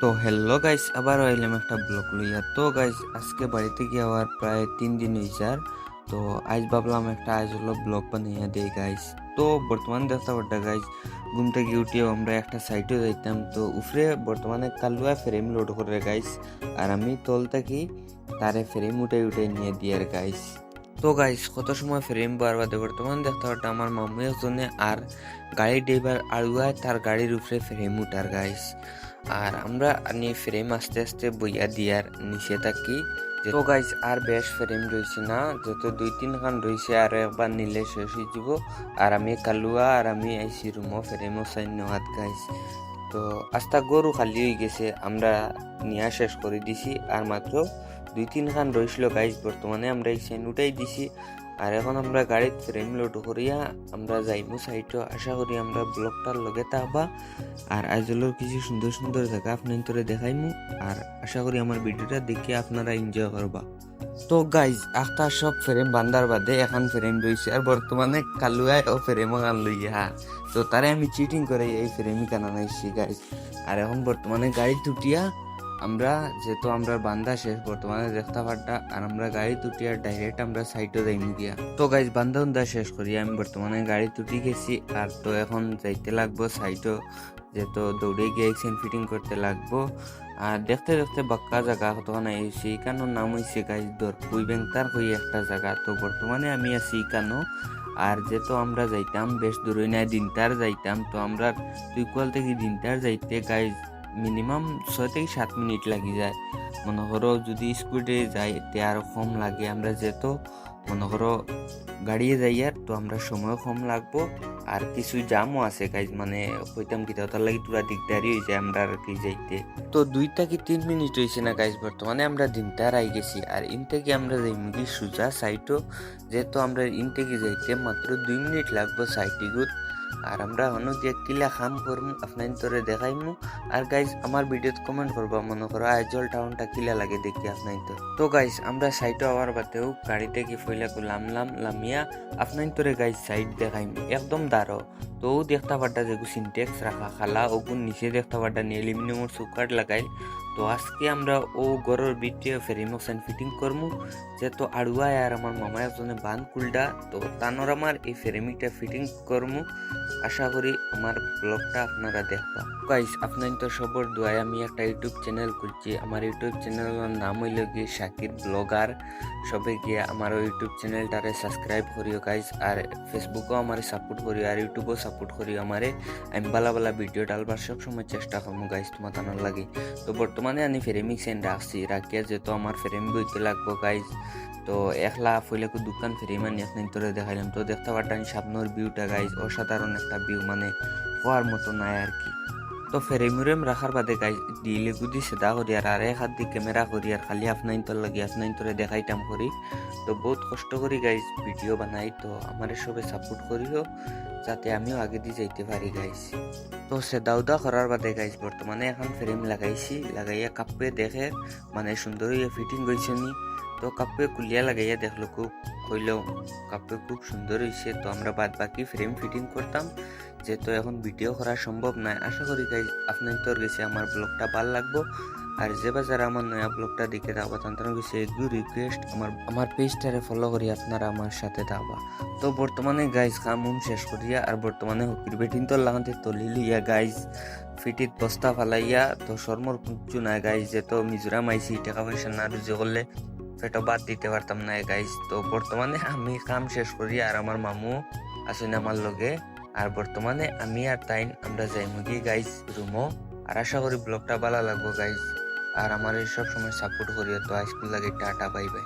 তো hello guys, আবারও আইলাম একটা ব্লগ লইয়া। তো গাইস, আজকে বাড়িতে গিয়ে আবার প্রায় 3 দিন হয়েছে। আর তো আজ ভাবলাম একটা আজ হলো ব্লগ বানাইয়া দেই গাইস। তো বর্তমানে দেখতে পারটা গাইস, ঘুম থেকে উঠিয়ে আমরা একটা সাইটে যাইতাম। তো উপরে বর্তমানে কালুয়া ফ্রেম লোড করে গাইস, আর আমি তল থাকি তারে ফ্রেম উঠে উঠে নিয়ে দিই আর গাইস। তো গাইস, কত সময় ফ্রেম বারবাদে বর্তমানে দেখতে পারটা আমার মামু একজনে আর গাড়ির ড্রাইভার আড়ুয়ায় তার গাড়ির উপরে ফ্রেম উঠার গাইস। আর আমরা আনি ফ্রেম আস্তে আস্তে বইয়া দিয়ার নিচে থাকি। তো গাইস, আর বেশ ফ্রেম রয়েছে না, যত 2-3 খান রয়েছে, আর একবার নিলে শেষ হয়ে যাব। আর আমি কালুয়া আর আমি আইসি রুমও ফ্রেমও সাইন নেওয়াত গাইস। তো আস্তা গরু খালি হয়ে গেছে, আমরা নিয়া শেষ করে দিছি। আর মাত্র 2-3 খান রয়েছিল গাইস, বর্তমানে আমরা এই সাইন উঠাই দিছি। আর এখন আমরা গাড়ির ফ্রেম লোড করিয়া আমরা যাইমু সাইটও। আশা করি আমরা ব্লগটার লগে থাকবা, আর আইজলের কিছু সুন্দর সুন্দর জায়গা আপনাদের দেখাইমু। আর আশা করি আমার ভিডিওটা দেখে আপনারা এনজয় করবা। তো গাইজ, একটা সব ফ্রেম বান্দার বাদে এখন ফ্রেম রয়েছে, আর বর্তমানে কালুয়ায় ও ফ্রেমও গান লইয়া। তো তারে আমি চিটিং করে এই ফ্রেমই কানা নাইছি গাইজ। আর এখন বর্তমানে গাড়ি তুটিয়া আমরা, যেহেতু আমরা বান্ধা শেষ বর্তমানে দেখতে পারটা, আর আমরা গাড়ি তুটিয়া ডাইরেক্ট আমরা সাইটও যাইমু গিয়া। তো গাইজ, বান্ধা উন্ধা শেষ করি আমি বর্তমানে গাড়ি তুটি গেছি। আর তো এখন যাইতে লাগবো সাইটও, যেহেতু দৌড়ে গিয়ে এক্সেন ফিটিং করতে লাগবো। আর দেখতে দেখতে বাক্কা জায়গা তখন আইসি, ইকানোর নাম হয়েছে গাইজ দরপুই ব্যাংতার হয়ে একটা জায়গা। তো বর্তমানে আমি আছি ইকানো। আর যেহেতু আমরা যাইতাম বেশ দূরে নাই, দিনটার যাইতাম। তো আমরা তুইকুয়াল থেকে দিনটার যাইতে গাইজ মিনিমাম 6 থেকে 7 মিনিট লাগি যায়। মনে করো যদি স্পিডে যাই তে আরো কম লাগে। আমরা যেহেতু মনে করো গাড়িয়ে যাই, আর তো আমরা সময় কম লাগবো। আর কিছু জামও আছে গাইজ, মানে কইতাম কি তার লাগি পুরা দিকদারি হয়ে যায় আমরা আর কি যাইতে। তো 2 থেকে 3 মিনিট হয়েছে না গাইজ, বর্তমানে আমরা দিনটার আই গেছি। আর ইন থেকে আমরা যাইমুগি সুজা সাইটও, যেহেতু আমরা ইন থেকে যাইতে মাত্র 2 মিনিট লাগবো সাইটিগুত। আর আমরা হনো যে কিলা খাম করমু আপনার তোরে দেখাইমু। আর গাইজ, আমার ভিডিওত কমেন্ট করবা, মনে করো আইজল টাউনটা কিলা লাগে দেখি আপনার তো গাইজ, আমরা সাইটও আবার বাতেও গাড়িতে কি ফইলা লামিয়া আপনার তোরে গাইজ সাইড দেখাইমু একদম দাঁড়ো। তো ও দেখতে পারটা যে সিনটেক্স রাখা খালা, ওগুন নিচে দেখতে পারটা নিয়ে অ্যালুমিনিয়ামের সুকাট লাগাই। তো আজকে আমরা ও গরুর ভিতরে ফেরিমক্সান ফিটিং করমু, যেহেতু আড়ুয়ায় আর আমার মামা একজনে বান কুলডা। তো তানোর আমার এই ফেরেমিকটা ফিটিং করমু। আশা করি আমার ব্লগটা আপনারা দেখবা। গাইস, আপনার তো সবর দোয়ায় আমি একটা ইউটিউব চ্যানেল খুলছি। আমার ইউটিউব চ্যানেলের নাম হইল গিয়ে শাকির ব্লগার। সবে গিয়ে আমার ইউটিউব চ্যানেলটারে সাবস্ক্রাইব করিও গাইস। আর ফেসবুকও আমার সাপোর্ট করিও, আর ইউটিউবও সাপোর্ট করিও আমারে। আমি বালা বালা ভিডিও ডালবার সব সময় চেষ্টা করবো গাইস, তোমার তানোর লাগে। তো বর্তমানে আমি ফেরেমিক সেন্ড রাখছি রাখিয়া, যেহেতু আমার ফেরেমিক হইতে লাগবো গাইস। তো একলা ফইলাকু দোকান ফেরি মানে আপনার তোরে দেখাইলাম। তো দেখতে পারতাম সামনের ভিউটা গাইজ অসাধারণ একটা ভিউ, মানে হওয়ার মতো নাই আর কি। তো ফেরেমুরেম রাখার বাদে গাইজ দিলে গুদি সেদা করি, আর এক হাত দিয়ে ক্যামেরা করি, আর খালি আপনার তোর লাগে আপনার তোরে দেখাইতাম করি। তো বহুত কষ্ট করি গাইজ ভিডিও বানাই। তো আমার সবে সাপোর্ট করিও, যাতে আমিও আগে দিয়ে যাইতে পারি গাইজ। তো সেদা উদা করার বাদে গাইজ বর্তমানে এখন ফ্রেম লাগাইছি, লাগাইয়া কাপে দেখে মানে সুন্দর হইয়া ফিটিং হয়েছে নি। তো কাপে কুলিয়া লাগাইয়া দেখলো খুব কইলেও কাপে খুব সুন্দর হয়েছে। তো আমরা বাদ বাকি ফ্রেম ফিটিং করতাম, যেহেতু এখন ভিডিও করা সম্ভব নয়। আশা করি গাইজ আপনার তোর গেছে আমার ব্লগটা ভালো লাগবো। আর যে বাজার আমার নয়া ব্লগটা দেখে থাকবা তান্ত্র গেছে এগুলো রিকোয়েস্ট, আমার পেজটারে ফলো করি আপনারা আমার সাথে থাকবা। তো বর্তমানে গাইজ কামুম শেষ করিয়া, আর বর্তমানে হকির বেটিং তো লাগাতে তলি লইয়া গাইজ ফিটিত বস্তা ফালাইয়া। তো শর্মর কুঞ্চু নাই গাইজ, যেহেতু মিজোরাম আইসি টাকা পয়সা না রুজে করলে সেটা বাদ দিতে পারতাম না গাইজ। তো বর্তমানে আমি কাম শেষ করি, আর আমার মামু আসেন আমার লগে। আর বর্তমানে আমি আর তাইন আমরা যাইমুগি গাইজ রুমও। আর আশা করি ব্লগটা ভালো লাগবো গাইজ, আর আমার এই সব সময় সাপোর্ট করিও। তো আজকে লাগে টাটা, বাই বাই।